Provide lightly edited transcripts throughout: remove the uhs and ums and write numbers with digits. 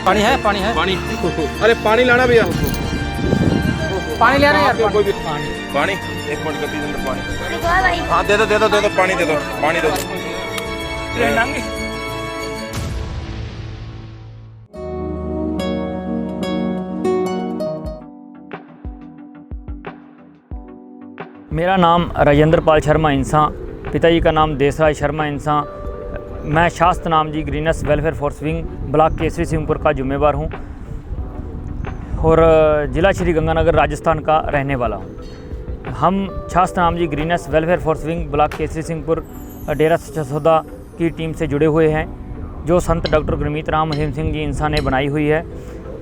पानी है पानी है पानी अरे पानी लाना भैया पानी ले रहे हैं यार कोई भी पानी पानी एक मिनट गप्पी अंदर पानी हाँ दे दो पानी दे दो पानी दे दो मेरा नाम राजेंद्र पाल शर्मा इंसा, पिताजी का नाम देसराज शर्मा इंसा। मैं शास्त्र नाम जी green S welfare force wing block Kesari Singhpur का जिम्मेवार हूँ और ज़िला श्री गंगानगर राजस्थान का रहने वाला हूँ। हम शास्त्र नाम जी green S welfare force wing block Kesari Singhpur Dera Sacha Sauda की टीम से जुड़े हुए हैं, जो संत डॉक्टर गुरमीत राम महिम सिंह जी इंसा ने बनाई हुई है।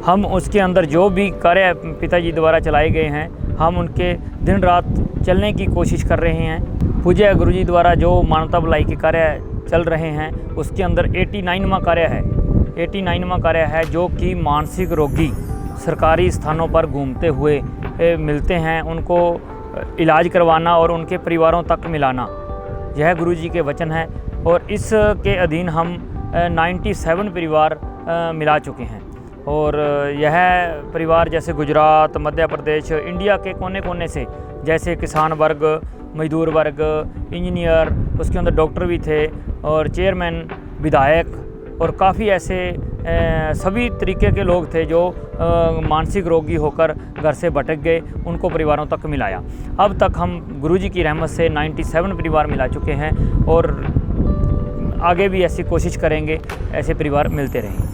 हम उसके अंदर जो भी कार्य पिताजी द्वारा चलाए गए हैं, हम उनके दिन रात चलने की कोशिश कर रहे हैं। पूज्य गुरुजी द्वारा जो मानवता भलाई के कार्य चल रहे हैं, उसके अंदर 89वां कार्य है। 89वां कार्य है जो कि मानसिक रोगी सरकारी स्थानों पर घूमते हुए मिलते हैं, उनको इलाज करवाना और उनके परिवारों तक मिलाना, यह गुरुजी के वचन है। और इसके अधीन हम 97 परिवार मिला चुके हैं और यह परिवार जैसे गुजरात, मध्य प्रदेश, इंडिया के कोने कोने से, जैसे किसान वर्ग, मजदूर वर्ग, इंजीनियर, उसके अंदर डॉक्टर भी थे और चेयरमैन, विधायक और काफ़ी ऐसे सभी तरीके के लोग थे जो मानसिक रोगी होकर घर से भटक गए, उनको परिवारों तक मिलाया। अब तक हम गुरुजी की रहमत से 97 परिवार मिला चुके हैं और आगे भी ऐसी कोशिश करेंगे, ऐसे परिवार मिलते रहें।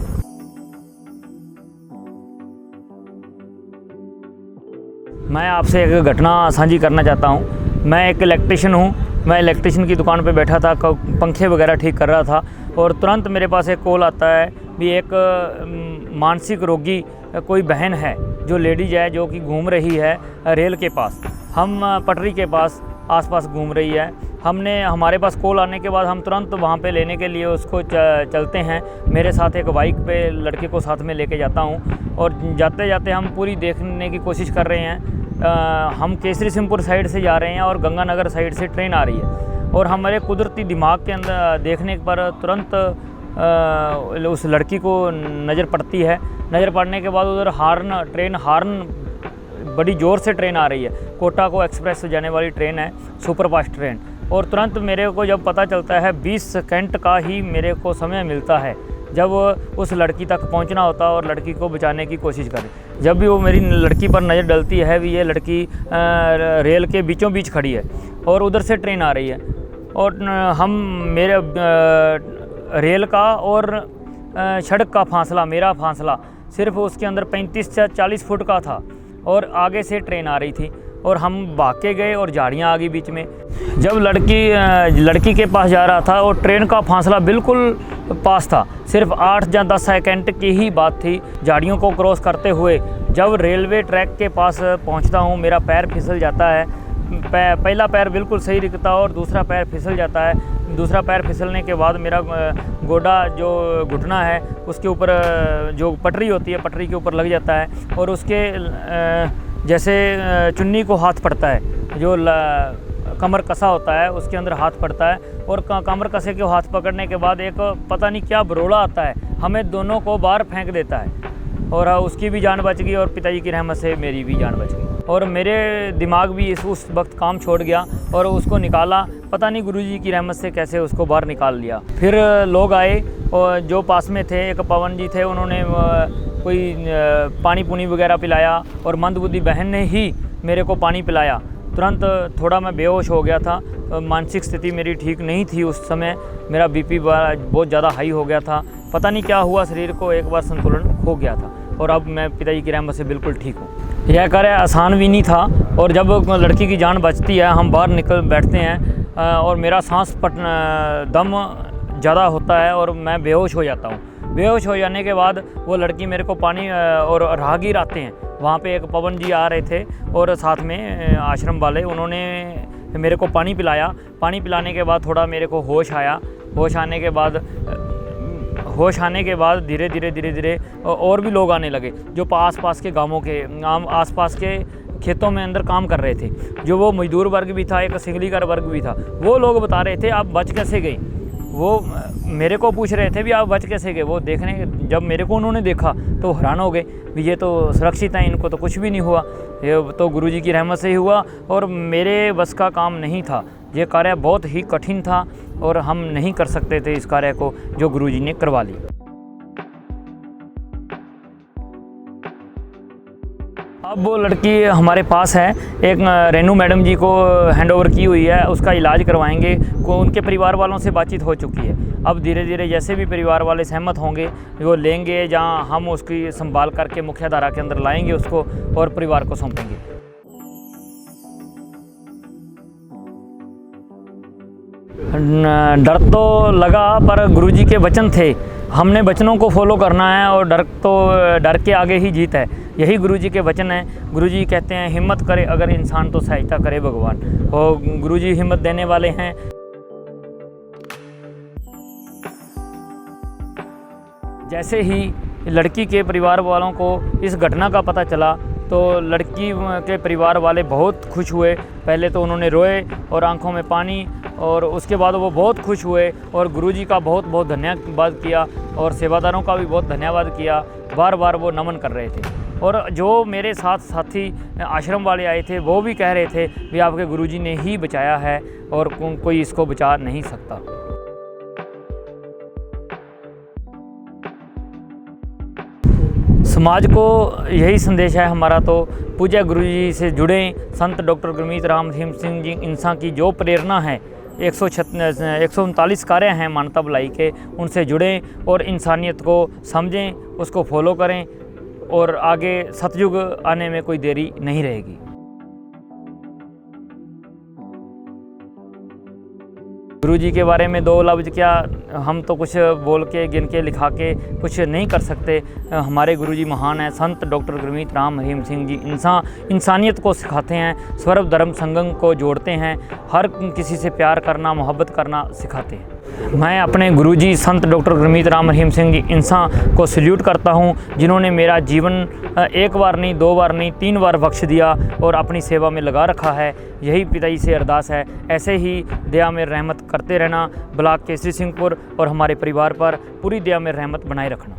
मैं आपसे एक घटना साझी करना चाहता हूँ। मैं एक इलेक्ट्रिशियन हूँ। मैं इलेक्ट्रिशियन की दुकान पे बैठा था, पंखे वगैरह ठीक कर रहा था और तुरंत मेरे पास एक कॉल आता है भी एक मानसिक रोगी कोई बहन है जो लेडीज है, जो कि घूम रही है रेल के पास। हम पटरी के पास आसपास घूम रही है। हमारे पास कॉल आने के बाद हम तुरंत वहाँ पे लेने के लिए उसको चलते हैं। मेरे साथ एक बाइक पे लड़के को साथ में लेके जाता हूँ और जाते जाते हम पूरी देखने की कोशिश कर रहे हैं। हम केसरी सिंहपुर साइड से जा रहे हैं और गंगानगर साइड से ट्रेन आ रही है और हमारे कुदरती दिमाग के अंदर देखने पर तुरंत उस लड़की को नज़र पड़ती है। नज़र पड़ने के बाद उधर ट्रेन हार्न बड़ी ज़ोर से ट्रेन आ रही है। कोटा को एक्सप्रेस जाने वाली ट्रेन है, सुपरफास्ट ट्रेन। और तुरंत मेरे को जब पता चलता है, 20 सेकंड का ही मेरे को समय मिलता है जब उस लड़की तक पहुंचना होता है और लड़की को बचाने की कोशिश करें। जब भी वो मेरी लड़की पर नज़र डलती है, भी ये लड़की रेल के बीचों बीच खड़ी है और उधर से ट्रेन आ रही है और हम मेरे रेल का और सड़क का फासला, मेरा फासला सिर्फ उसके अंदर 35 से 40 फुट का था और आगे से ट्रेन आ रही थी और हम भाग के गए और झाड़ियाँ आ गई बीच में। जब लड़की के पास जा रहा था और ट्रेन का फासला बिल्कुल पास था, सिर्फ 8 या 10 सेकंड की ही बात थी। झाड़ियों को क्रॉस करते हुए जब रेलवे ट्रैक के पास पहुंचता हूं, मेरा पैर फिसल जाता है। पहला पैर बिल्कुल सही दिखता है और दूसरा पैर फिसल जाता है। दूसरा पैर फिसलने के बाद मेरा गोडा जो घुटना है उसके ऊपर जो पटरी होती है, पटरी के ऊपर लग जाता है और उसके जैसे चुन्नी को हाथ पड़ता है, जो कमर कसा होता है उसके अंदर हाथ पड़ता है और कमर कसे के हाथ पकड़ने के बाद एक पता नहीं क्या बरोड़ा आता है, हमें दोनों को बाहर फेंक देता है और उसकी भी जान बच गई और पिताजी की रहमत से मेरी भी जान बच गई। और मेरे दिमाग भी उस वक्त काम छोड़ गया और उसको निकाला, पता नहीं गुरुजी की रहमत से कैसे उसको बाहर निकाल लिया। फिर लोग आए और जो पास में थे, एक पवन जी थे, उन्होंने कोई पानी पुनी वगैरह पिलाया और मंदबुद्धि बहन ने ही मेरे को पानी पिलाया। तुरंत थोड़ा मैं बेहोश हो गया था, मानसिक स्थिति मेरी ठीक नहीं थी उस समय। मेरा बीपी बहुत ज़्यादा हाई हो गया था, पता नहीं क्या हुआ, शरीर को एक बार संतुलन खो गया था और अब मैं पिताजी की रहमत से बिल्कुल ठीक हूँ। यह कार्य आसान भी नहीं था और जब लड़की की जान बचती है, हम बाहर निकल बैठते हैं और मेरा सांस दम ज़्यादा होता है और मैं बेहोश हो जाता हूँ। बेहोश हो जाने के बाद वो लड़की मेरे को पानी और राहगीर आते हैं, वहाँ पे एक पवन जी आ रहे थे और साथ में आश्रम वाले, उन्होंने मेरे को पानी पिलाया। पानी पिलाने के बाद थोड़ा मेरे को होश आया। होश आने के बाद धीरे धीरे और भी लोग आने लगे जो आस-पास के गांवों के आस-पास के खेतों में अंदर काम कर रहे थे। जो वो मजदूर वर्ग भी था, एक सिंगलीकर वर्ग भी था, वो लोग बता रहे थे आप बच कैसे गई। वो मेरे को पूछ रहे थे भी आप बच कैसे गए। वो देखने जब मेरे को उन्होंने देखा तो हैरान हो गए भी ये तो सुरक्षित हैं, इनको तो कुछ भी नहीं हुआ, ये तो गुरुजी की रहमत से ही हुआ और मेरे बस का काम नहीं था। ये कार्य बहुत ही कठिन था और हम नहीं कर सकते थे इस कार्य को जो गुरुजी ने करवा ली। अब वो लड़की हमारे पास है, एक रेनू मैडम जी को हैंडओवर की हुई है, उसका इलाज करवाएंगे। को उनके परिवार वालों से बातचीत हो चुकी है। अब धीरे धीरे जैसे भी परिवार वाले सहमत होंगे वो लेंगे, जहां हम उसकी संभाल करके मुख्यधारा के अंदर लाएंगे उसको और परिवार को सौंपेंगे। डर तो लगा पर गुरुजी के वचन थे, हमने वचनों को फॉलो करना है और डर के आगे ही जीत है। यही गुरुजी के वचन हैं। गुरुजी कहते हैं हिम्मत करे अगर इंसान तो सहायता करे भगवान, और गुरुजी हिम्मत देने वाले हैं। जैसे ही लड़की के परिवार वालों को इस घटना का पता चला तो लड़की के परिवार वाले बहुत खुश हुए। पहले तो उन्होंने रोए और आंखों में पानी, और उसके बाद वो बहुत खुश हुए और गुरुजी का बहुत बहुत धन्यवाद किया और सेवादारों का भी बहुत धन्यवाद किया। बार बार वो नमन कर रहे थे। और जो मेरे साथ साथी आश्रम वाले आए थे वो भी कह रहे थे कि आपके गुरुजी ने ही बचाया है और कोई इसको बचा नहीं सकता। समाज को यही संदेश है हमारा, तो पूज्य गुरुजी से जुड़ें। संत डॉक्टर गुरमीत राम रहीम सिंह जी इंसान की जो प्रेरणा है, 139 कार्य हैं मानवता भलाई के, उनसे जुड़ें और इंसानियत को समझें, उसको फॉलो करें और आगे सतयुग आने में कोई देरी नहीं रहेगी। गुरुजी के बारे में दो लफ्ज़ क्या, हम तो कुछ बोल के गिन के लिखा के कुछ नहीं कर सकते। हमारे गुरुजी महान हैं। संत डॉक्टर गुरमीत राम रहीम सिंह जी इंसानियत को सिखाते हैं, सर्व धर्म संगम को जोड़ते हैं, हर किसी से प्यार करना, मोहब्बत करना सिखाते हैं। मैं अपने गुरुजी संत डॉक्टर गुरमीत राम रहीम सिंह जी इंसान को सल्यूट करता हूं, जिन्होंने मेरा जीवन एक बार नहीं, 2 बार नहीं, 3 बार बख्श दिया और अपनी सेवा में लगा रखा है। यही पिताजी से अरदास है, ऐसे ही दया में रहमत करते रहना। ब्लॉक केसरी सिंहपुर और हमारे परिवार पर पूरी दया में रहमत बनाए रखना।